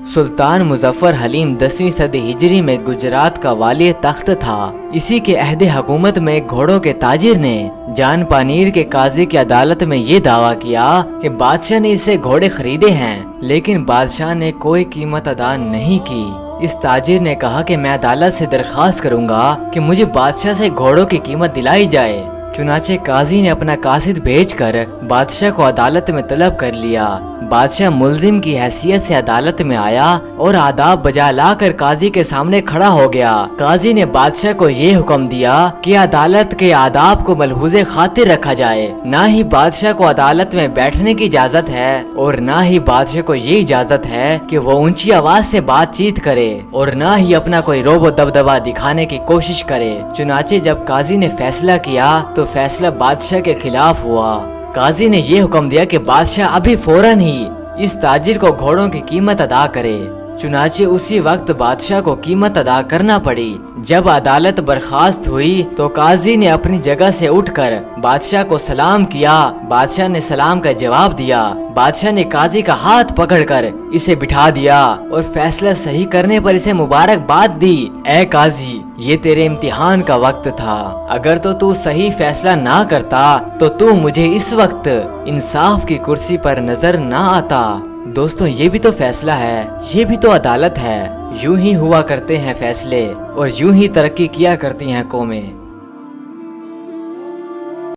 सुल्तान मुजफ्फर हलीम 10वीं सदी हिजरी में गुजरात का वाली तख्त था। इसी के अहद हुकूमत में घोड़ों के ताजिर ने जान पानीर के काजी की अदालत में ये दावा किया कि बादशाह ने इससे घोड़े खरीदे हैं, लेकिन बादशाह ने कोई कीमत अदा नहीं की। इस ताजिर ने कहा कि मैं अदालत से दरख्वास्त करूंगा कि मुझे बादशाह से घोड़ों की कीमत दिलाई जाए। चुनाचे काजी ने अपना कासिद भेजकर बादशाह को अदालत में तलब कर लिया। बादशाह मुल्जिम की हैसियत से अदालत में आया और आदाब बजा लाकर काजी के सामने खड़ा हो गया। काजी ने बादशाह को ये हुक्म दिया कि अदालत के आदाब को मलहूज़े खातिर रखा जाए। ना ही बादशाह को अदालत में बैठने की इजाजत है और ना ही बादशाह को ये इजाजत है कि वो ऊंची आवाज से बातचीत करे और ना ही अपना कोई रोब दबदबा दिखाने की कोशिश करे। चुनाचे जब काजी ने फैसला किया तो फैसला बादशाह के खिलाफ हुआ। काजी ने ये हुक्म दिया कि बादशाह अभी फौरन ही इस ताजिर को घोड़ों की कीमत अदा करे। चुनाचे उसी वक्त बादशाह को कीमत अदा करना पड़ी। जब अदालत बर्खास्त हुई तो काजी ने अपनी जगह से उठकर बादशाह को सलाम किया। बादशाह ने सलाम का जवाब दिया। बादशाह ने काजी का हाथ पकड़कर इसे बिठा दिया और फैसला सही करने पर इसे मुबारकबाद दी। ऐ काजी, ये तेरे इम्तिहान का वक्त था। अगर तो तू सही फैसला ना करता तो तू मुझे इस वक्त इंसाफ की कुर्सी पर नजर ना आता। दोस्तों, ये भी तो फैसला है, ये भी तो अदालत है। यूं ही हुआ करते हैं फैसले और यूं ही तरक्की किया करती हैं कौमें।